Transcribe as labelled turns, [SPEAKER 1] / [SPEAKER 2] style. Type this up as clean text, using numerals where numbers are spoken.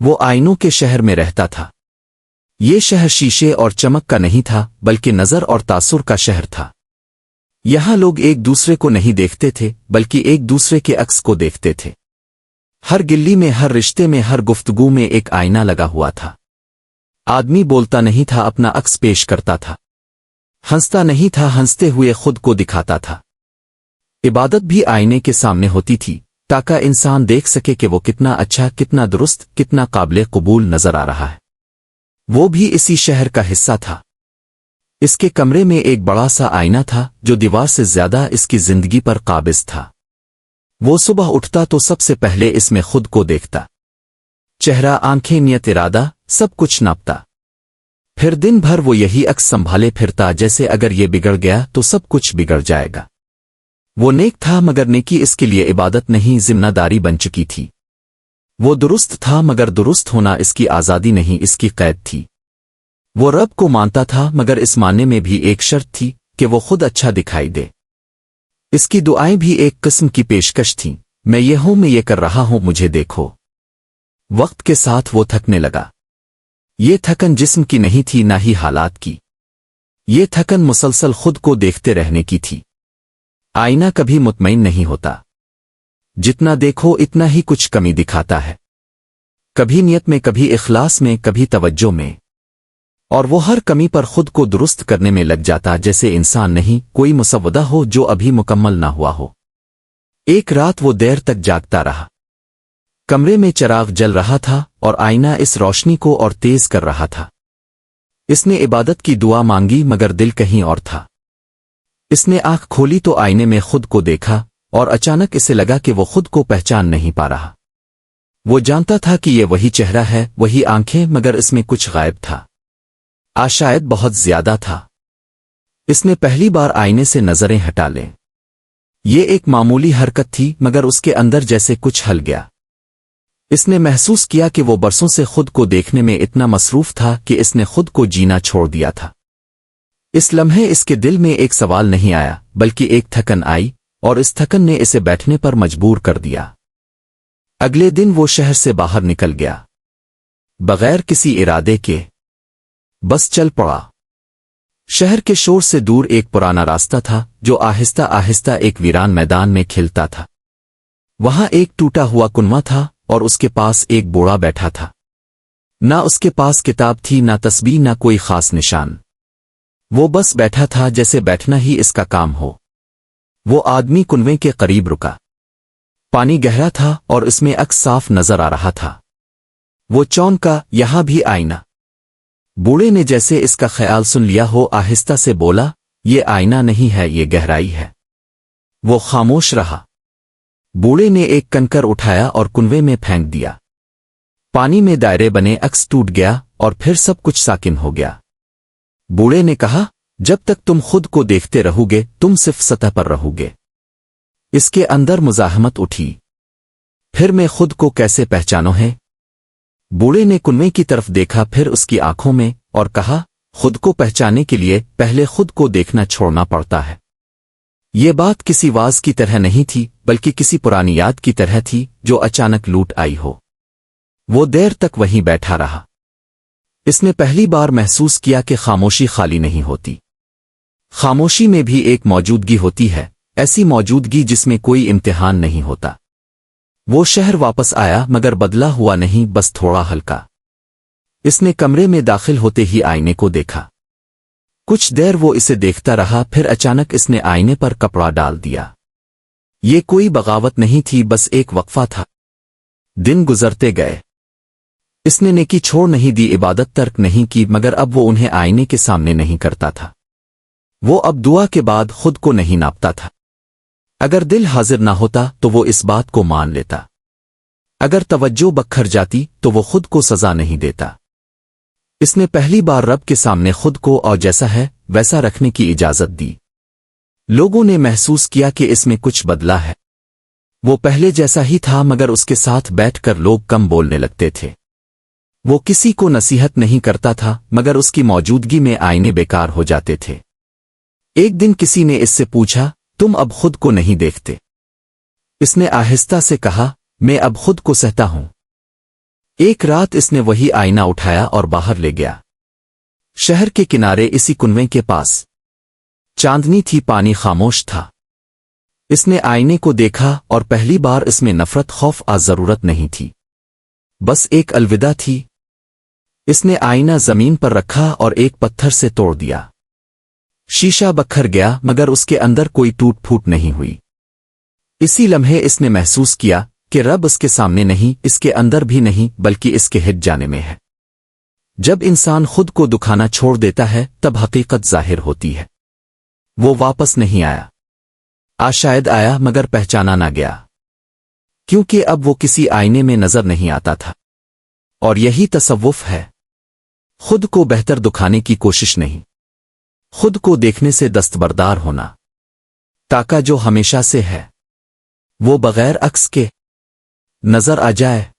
[SPEAKER 1] وہ آئینوں کے شہر میں رہتا تھا۔ یہ شہر شیشے اور چمک کا نہیں تھا بلکہ نظر اور تاثر کا شہر تھا۔ یہاں لوگ ایک دوسرے کو نہیں دیکھتے تھے بلکہ ایک دوسرے کے عکس کو دیکھتے تھے۔ ہر گلی میں، ہر رشتے میں، ہر گفتگو میں ایک آئینہ لگا ہوا تھا۔ آدمی بولتا نہیں تھا، اپنا عکس پیش کرتا تھا۔ ہنستا نہیں تھا، ہنستے ہوئے خود کو دکھاتا تھا۔ عبادت بھی آئینے کے سامنے ہوتی تھی تاکہ انسان دیکھ سکے کہ وہ کتنا اچھا، کتنا درست، کتنا قابل قبول نظر آ رہا ہے۔ وہ بھی اسی شہر کا حصہ تھا۔ اس کے کمرے میں ایک بڑا سا آئینہ تھا جو دیوار سے زیادہ اس کی زندگی پر قابض تھا۔ وہ صبح اٹھتا تو سب سے پہلے اس میں خود کو دیکھتا۔ چہرہ، آنکھیں، نیت، ارادہ، سب کچھ ناپتا۔ پھر دن بھر وہ یہی عکس سنبھالے پھرتا، جیسے اگر یہ بگڑ گیا تو سب کچھ بگڑ جائے گا۔ وہ نیک تھا مگر نیکی اس کے لیے عبادت نہیں، ذمہ داری بن چکی تھی۔ وہ درست تھا مگر درست ہونا اس کی آزادی نہیں، اس کی قید تھی۔ وہ رب کو مانتا تھا مگر اس ماننے میں بھی ایک شرط تھی کہ وہ خود اچھا دکھائی دے۔ اس کی دعائیں بھی ایک قسم کی پیشکش تھیں، میں یہ ہوں، میں یہ کر رہا ہوں، مجھے دیکھو۔ وقت کے ساتھ وہ تھکنے لگا۔ یہ تھکن جسم کی نہیں تھی، نہ ہی حالات کی۔ یہ تھکن مسلسل خود کو دیکھتے رہنے کی تھی۔ آئینہ کبھی مطمئن نہیں ہوتا۔ جتنا دیکھو اتنا ہی کچھ کمی دکھاتا ہے، کبھی نیت میں، کبھی اخلاص میں، کبھی توجہ میں، اور وہ ہر کمی پر خود کو درست کرنے میں لگ جاتا، جیسے انسان نہیں، کوئی مسودہ ہو جو ابھی مکمل نہ ہوا ہو۔ ایک رات وہ دیر تک جاگتا رہا۔ کمرے میں چراغ جل رہا تھا اور آئینہ اس روشنی کو اور تیز کر رہا تھا۔ اس نے عبادت کی دعا مانگی مگر دل کہیں اور تھا۔ اس نے آنکھ کھولی تو آئینے میں خود کو دیکھا اور اچانک اسے لگا کہ وہ خود کو پہچان نہیں پا رہا۔ وہ جانتا تھا کہ یہ وہی چہرہ ہے، وہی آنکھیں، مگر اس میں کچھ غائب تھا۔ شاید بہت زیادہ تھا۔ اس نے پہلی بار آئینے سے نظریں ہٹا لیں۔ یہ ایک معمولی حرکت تھی مگر اس کے اندر جیسے کچھ ہل گیا۔ اس نے محسوس کیا کہ وہ برسوں سے خود کو دیکھنے میں اتنا مصروف تھا کہ اس نے خود کو جینا چھوڑ دیا تھا۔ اس لمحے اس کے دل میں ایک سوال نہیں آیا بلکہ ایک تھکن آئی، اور اس تھکن نے اسے بیٹھنے پر مجبور کر دیا۔ اگلے دن وہ شہر سے باہر نکل گیا، بغیر کسی ارادے کے، بس چل پڑا۔ شہر کے شور سے دور ایک پرانا راستہ تھا جو آہستہ آہستہ ایک ویران میدان میں کھلتا تھا۔ وہاں ایک ٹوٹا ہوا کنواں تھا اور اس کے پاس ایک بوڑھا بیٹھا تھا۔ نہ اس کے پاس کتاب تھی، نہ تسبیح، نہ کوئی خاص نشان۔ وہ بس بیٹھا تھا جیسے بیٹھنا ہی اس کا کام ہو۔ وہ آدمی کنویں کے قریب رکا۔ پانی گہرا تھا اور اس میں عکس صاف نظر آ رہا تھا۔ وہ چونکا، یہاں بھی آئینہ۔ بوڑھے نے جیسے اس کا خیال سن لیا ہو آہستہ سے بولا، یہ آئینہ نہیں ہے، یہ گہرائی ہے۔ وہ خاموش رہا۔ بوڑھے نے ایک کنکر اٹھایا اور کنویں میں پھینک دیا۔ پانی میں دائرے بنے، عکس ٹوٹ گیا اور پھر سب کچھ ساکن ہو گیا۔ بوڑھے نے کہا، جب تک تم خود کو دیکھتے رہو گے تم صرف سطح پر رہو گے۔ اس کے اندر مزاحمت اٹھی۔ پھر میں خود کو کیسے پہچانوں ہے؟ بوڑھے نے کنویں کی طرف دیکھا، پھر اس کی آنکھوں میں، اور کہا، خود کو پہچانے کے لیے پہلے خود کو دیکھنا چھوڑنا پڑتا ہے۔ یہ بات کسی واز کی طرح نہیں تھی بلکہ کسی پرانی یاد کی طرح تھی جو اچانک لوٹ آئی ہو۔ وہ دیر تک وہیں بیٹھا رہا۔ اس نے پہلی بار محسوس کیا کہ خاموشی خالی نہیں ہوتی۔ خاموشی میں بھی ایک موجودگی ہوتی ہے، ایسی موجودگی جس میں کوئی امتحان نہیں ہوتا۔ وہ شہر واپس آیا مگر بدلا ہوا نہیں، بس تھوڑا ہلکا۔ اس نے کمرے میں داخل ہوتے ہی آئینے کو دیکھا۔ کچھ دیر وہ اسے دیکھتا رہا، پھر اچانک اس نے آئینے پر کپڑا ڈال دیا۔ یہ کوئی بغاوت نہیں تھی، بس ایک وقفہ تھا۔ دن گزرتے گئے۔ اس نے نیکی چھوڑ نہیں دی، عبادت ترک نہیں کی، مگر اب وہ انہیں آئینے کے سامنے نہیں کرتا تھا۔ وہ اب دعا کے بعد خود کو نہیں ناپتا تھا۔ اگر دل حاضر نہ ہوتا تو وہ اس بات کو مان لیتا۔ اگر توجہ بکھر جاتی تو وہ خود کو سزا نہیں دیتا۔ اس نے پہلی بار رب کے سامنے خود کو اور جیسا ہے ویسا رکھنے کی اجازت دی۔ لوگوں نے محسوس کیا کہ اس میں کچھ بدلا ہے۔ وہ پہلے جیسا ہی تھا مگر اس کے ساتھ بیٹھ کر لوگ کم بولنے لگتے تھے۔ وہ کسی کو نصیحت نہیں کرتا تھا مگر اس کی موجودگی میں آئینے بیکار ہو جاتے تھے۔ ایک دن کسی نے اس سے پوچھا، تم اب خود کو نہیں دیکھتے؟ اس نے آہستہ سے کہا، میں اب خود کو سہتا ہوں۔ ایک رات اس نے وہی آئینہ اٹھایا اور باہر لے گیا شہر کے کنارے اسی کنویں کے پاس چاندنی تھی، پانی خاموش تھا۔ اس نے آئینے کو دیکھا اور پہلی بار اس میں نفرت، خوف ضرورت نہیں تھی، بس ایک الوداع تھی۔ اس نے آئینہ زمین پر رکھا اور ایک پتھر سے توڑ دیا۔ شیشہ بکھر گیا مگر اس کے اندر کوئی ٹوٹ پھوٹ نہیں ہوئی۔ اسی لمحے اس نے محسوس کیا کہ رب اس کے سامنے نہیں، اس کے اندر بھی نہیں، بلکہ اس کے ہٹ جانے میں ہے۔ جب انسان خود کو دکھانا چھوڑ دیتا ہے تب حقیقت ظاہر ہوتی ہے۔ وہ واپس نہیں آیا، شاید آیا مگر پہچانا نہ گیا، کیونکہ اب وہ کسی آئینے میں نظر نہیں آتا تھا۔ اور یہی تصوف ہے، خود کو بہتر دکھانے کی کوشش نہیں، خود کو دیکھنے سے دستبردار ہونا، تاکہ جو ہمیشہ سے ہے وہ بغیر عکس کے نظر آ جائے۔